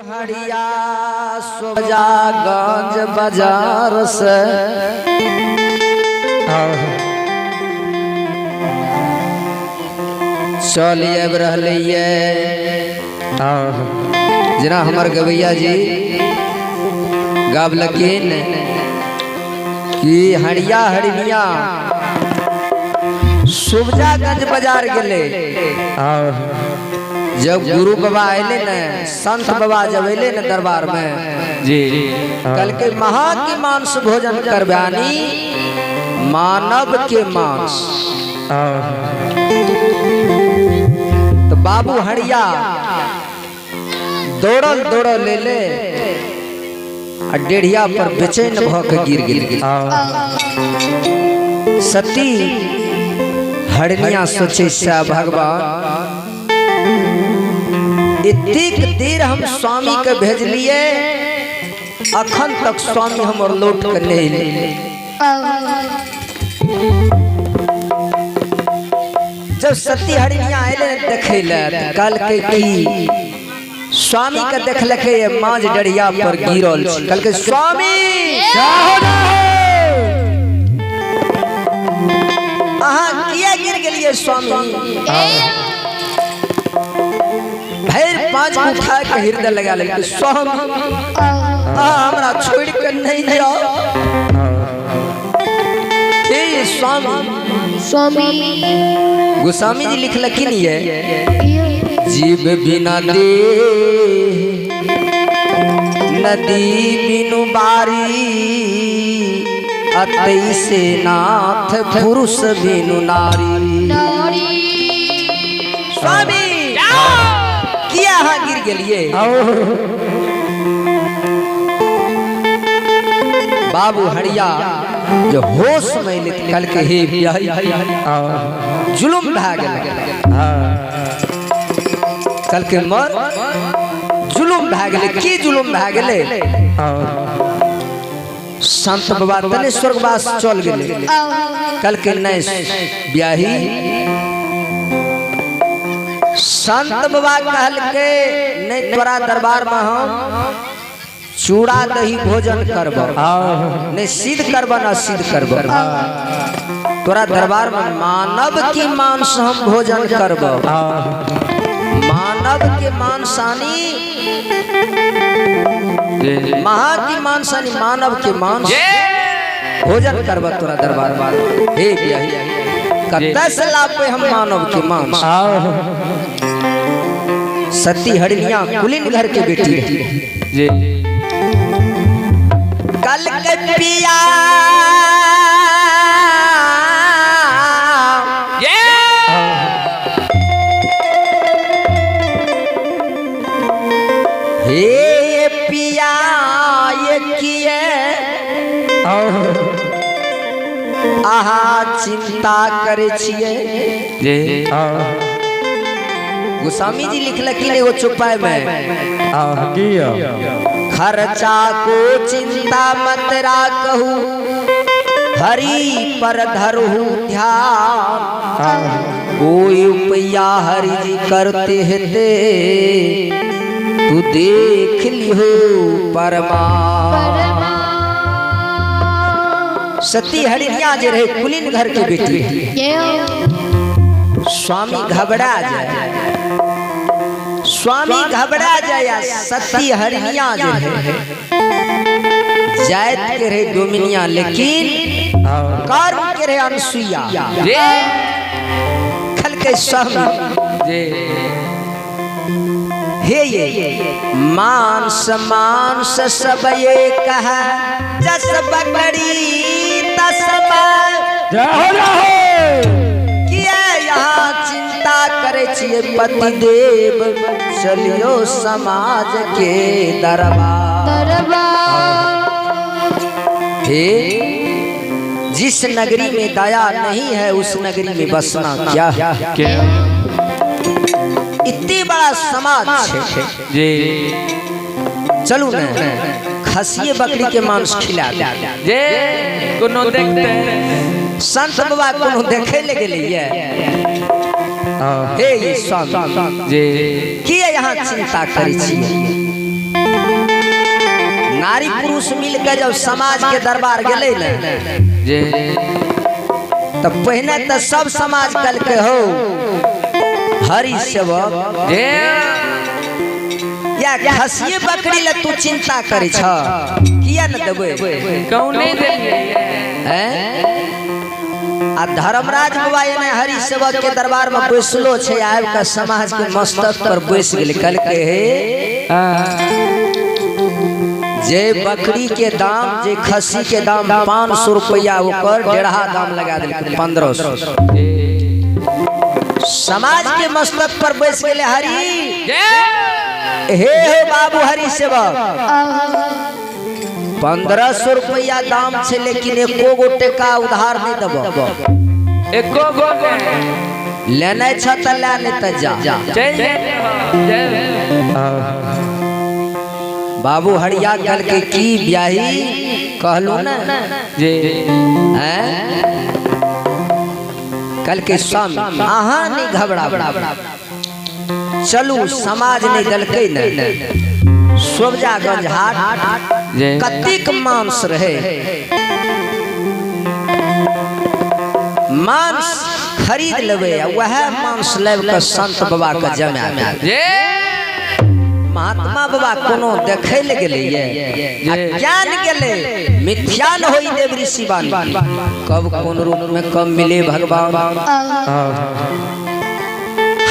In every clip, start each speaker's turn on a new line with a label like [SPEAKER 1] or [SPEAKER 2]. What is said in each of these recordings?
[SPEAKER 1] हरिया सोजागंज बाजार से चलिए रहलिए जना हमार गवैया जी गावलकिन कि हरिया हरिया सोजागंज बाजार गेले। जब गुरु बाबा आये न संत बाबा जब अले न दरबार में
[SPEAKER 2] जी
[SPEAKER 1] कल के महा की मांस भोजन करवानी मानव के मांस तो बाबू हरिया दौड़ल दौड़ल ले ले डेढ़िया पर बेचैन भ के गिर गेल। सती हरिया सोचे सा भगवान इतनी देर हम स्वामी के भेजलिए अखन तक स्वामी हमर लौट कर नहीं ले। जब सती हरिया आये देखे कल के की स्वामी के देख लखे मांझ डरिया पर गिरल कल के स्वामी अहाँ किया गिर गेलिए स्वामी भैर पांच उठा के हृदय लगा ले स्वामी हमरा छोड़ के नहीं जाओ। हे स्वामी
[SPEAKER 3] स्वामी
[SPEAKER 1] गोस्वामी जी लिख लखिन है जीव बिना दे नदी बिनु बारी अतई से नाथ पुरुष बिनु नारी। स्वामी किया हाँ गिर गेलिए बाबू हरिया जो होश में कल के हे जुलुम ढा गेल कल के मर जुलुम ढा गेले की जुलुम ढा गेले संत बाबा तने स्वर्गवास चल गेले कल के नए ब्याही संत बाबा कहल के नहीं तोरा दरबार में हम चूड़ा दही भोजन करब नहीं सिद्ध करब न सिद्ध करब तोरा दरबार में मानव की मांस हम भोजन करब मानव के मांसानी महा की मांसानी मानव के मांस भोजन करब तोरा दरबार में। हे कत्ता से लाभ पे हम मानव के मांस। सती हरिया कुलीन घर के बेटी जी कल के पिया हे पिया ये किए आहा चिंता करे छिए। गोस्वामी जी लिख लखिन एगो चुपाई में खर्चा को चिंता मत राखहु हरि पर धरहु ध्यान कोई उपया हरि जी करते हेते तू देख लिहो परमा। सती हरिया जे रहे कुलीन घर के बेटी स्वामी घबरा जाए स्वामी घबरा जाए सती हरिया जो है जायत के रहे डोमिनिया लेकिन कर्म के रहे अनसुईया खल के स्वामी हे ये मांस मांस सब ये कहा जस बकरी तस किया यहाँ चिंता करे छिए पति देव चलियो समाज के दरबार। हे जिस नगरी में दया नहीं है उस नगरी में बसना क्या इतनी बड़ा समाज जी चलू न खसिए बकरी के मांस खिला दे कोनो देखते संत बाबा कोनो देखे ले गेलिए हे स्वामी जी किए यहाँ चिंता करी छिए घूस मिल के जब समाज के दरबार गेले न तब पहले तो सब समाज कल के हो हरि सेवक या खसिए बकरी ले तू चिंता करे छ किया न देबे
[SPEAKER 2] कौन नहीं देलिए
[SPEAKER 1] हैं आ धर्मराज बाबा ने हरि सेवक के दरबार में बैसलो छे आब के समाज के मस्तक पर बैस गेल कल के हे जे बकरी के दाम जे खसी के दाम 500 रुपया ओकर डेढ़ा दाम लगा दिल 1500 समाज के मस्तक पर बैस गेले हरि हे हो बाबू हरि सेवक 1500 रुपया दाम छे लेकिन एको गो टका उधार नहीं देबो
[SPEAKER 2] एको गो
[SPEAKER 1] लेने छ त ले नहीं त जा
[SPEAKER 2] चल
[SPEAKER 1] बाबू हरिया कल के की ब्याही कहलू ना
[SPEAKER 2] जी
[SPEAKER 1] हैं कल के स्वामी आहा नहीं घबरा चलू समाज नहीं दलकै न सोबजागंज हाट कतिक मांस रहे मांस खरीद लेबे वह मांस लेब के संत बाबा के जमा महात्मा बाबा कोनो देखे ले गेले ये ज्ञान गेले मिथ्या न होई देव ऋषि बानी कब कोन रूप में कब मिले भगवान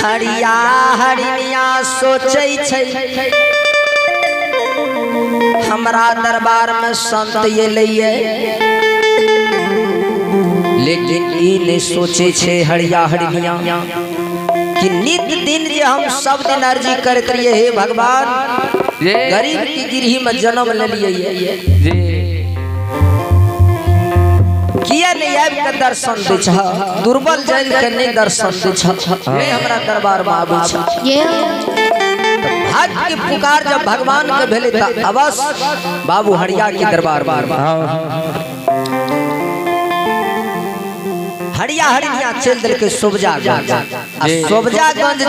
[SPEAKER 1] हरिया हरिया सोचै छै हमरा दरबार में संत ये लइए लेकिन ई ने सोचे छे हरिया हरिया कि नित दिन जे हम सब दिन अर्जी करत रहिए हे भगवान गरीब की गिरही में जन्म ले लिए किया नहीं आब के दर्शन दे छ दुर्बल जन के नहीं दर्शन दे छ नहीं हमरा दरबार में आबै छ भक्त के पुकार जब भगवान के भेले त अवश्य बाबू हरिया के दरबार में हरिया हरिया चल दिल के सोबजागंज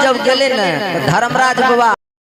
[SPEAKER 1] जब गेले न धर्मराज बाबा